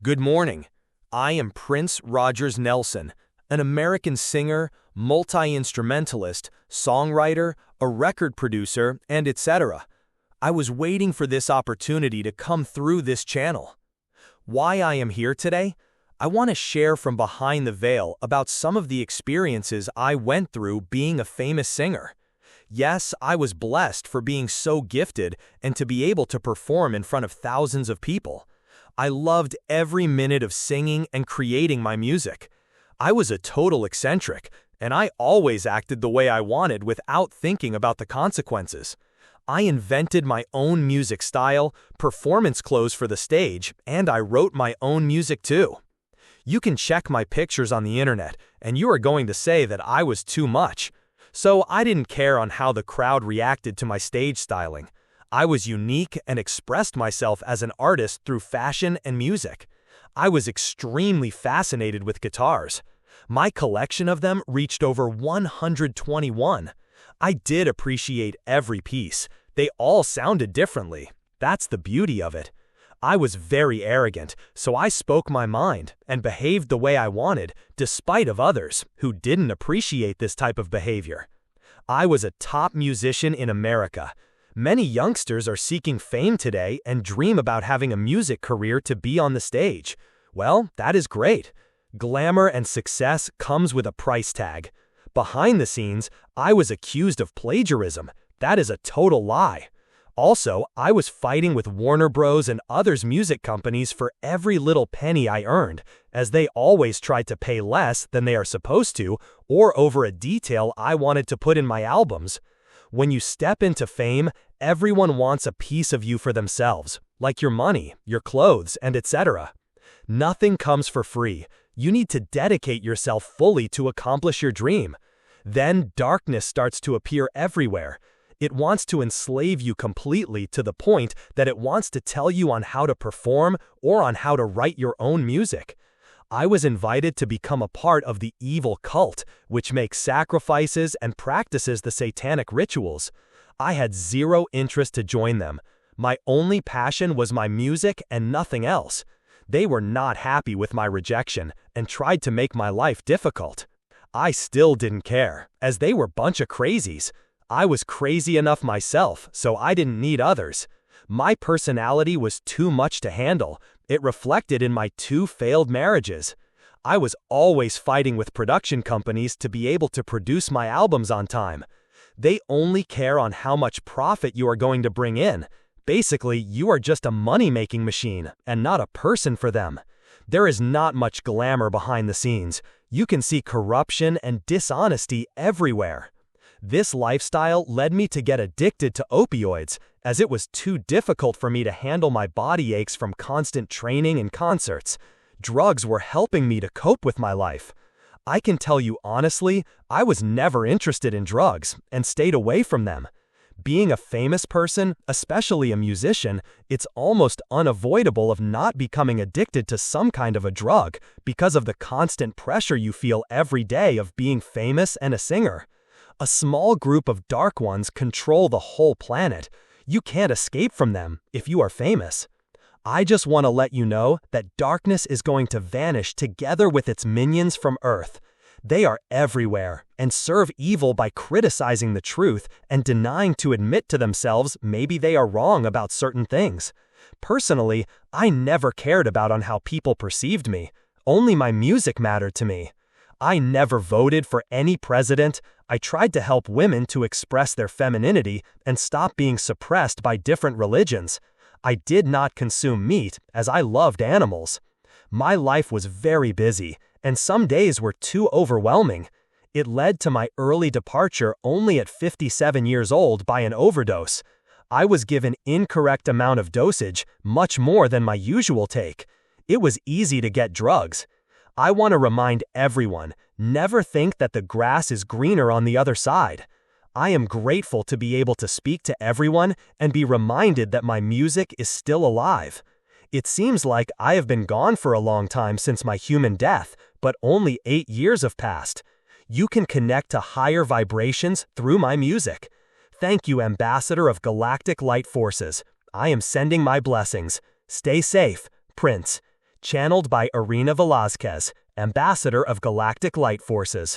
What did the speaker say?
Good morning. I am Prince Rogers Nelson, an American singer, multi-instrumentalist, songwriter, a record producer, and etc. I was waiting for this opportunity to come through this channel. Why I am here today? I want to share from behind the veil about some of the experiences I went through being a famous singer. Yes, I was blessed for being so gifted and to be able to perform in front of thousands of people. I loved every minute of singing and creating my music. I was a total eccentric, and I always acted the way I wanted without thinking about the consequences. I invented my own music style, performance clothes for the stage, and I wrote my own music too. You can check my pictures on the internet, and you are going to say that I was too much. So I didn't care on how the crowd reacted to my stage styling. I was unique and expressed myself as an artist through fashion and music. I was extremely fascinated with guitars. My collection of them reached over 121. I did appreciate every piece. They all sounded differently. That's the beauty of it. I was very arrogant, so I spoke my mind and behaved the way I wanted, despite of others who didn't appreciate this type of behavior. I was a top musician in America. Many youngsters are seeking fame today and dream about having a music career to be on the stage. Well, that is great. Glamour and success comes with a price tag. Behind the scenes, I was accused of plagiarism. That is a total lie. Also, I was fighting with Warner Bros. And others music companies for every little penny I earned, as they always tried to pay less than they are supposed to, or over a detail I wanted to put in my albums. When you step into fame, everyone wants a piece of you for themselves, like your money, your clothes, and etc. Nothing comes for free. You need to dedicate yourself fully to accomplish your dream. Then darkness starts to appear everywhere. It wants to enslave you completely to the point that it wants to tell you on how to perform or on how to write your own music. I was invited to become a part of the evil cult, which makes sacrifices and practices the satanic rituals. I had zero interest to join them. My only passion was my music and nothing else. They were not happy with my rejection and tried to make my life difficult. I still didn't care, as they were a bunch of crazies. I was crazy enough myself, so I didn't need others. My personality was too much to handle. It reflected in my 2 failed marriages. I was always fighting with production companies to be able to produce my albums on time. They only care on how much profit you are going to bring in. Basically, you are just a money-making machine and not a person for them. There is not much glamour behind the scenes. You can see corruption and dishonesty everywhere. This lifestyle led me to get addicted to opioids, as it was too difficult for me to handle my body aches from constant training and concerts. Drugs were helping me to cope with my life. I can tell you honestly, I was never interested in drugs and stayed away from them. Being a famous person, especially a musician, it's almost unavoidable of not becoming addicted to some kind of a drug because of the constant pressure you feel every day of being famous and a singer. A small group of dark ones control the whole planet. You can't escape from them if you are famous. I just want to let you know that darkness is going to vanish together with its minions from Earth. They are everywhere and serve evil by criticizing the truth and denying to admit to themselves maybe they are wrong about certain things. Personally, I never cared about on how people perceived me. Only my music mattered to me. I never voted for any president. I tried to help women to express their femininity and stop being suppressed by different religions. I did not consume meat, as I loved animals. My life was very busy, and some days were too overwhelming. It led to my early departure only at 57 years old by an overdose. I was given incorrect amount of dosage, much more than my usual take. It was easy to get drugs. I want to remind everyone, never think that the grass is greener on the other side. I am grateful to be able to speak to everyone and be reminded that my music is still alive. It seems like I have been gone for a long time since my human death, but only 8 years have passed. You can connect to higher vibrations through my music. Thank you, Ambassador of Galactic Light Forces. I am sending my blessings. Stay safe, Prince. channeled by Erena Velazquez, ambassador of Galactic Light Forces.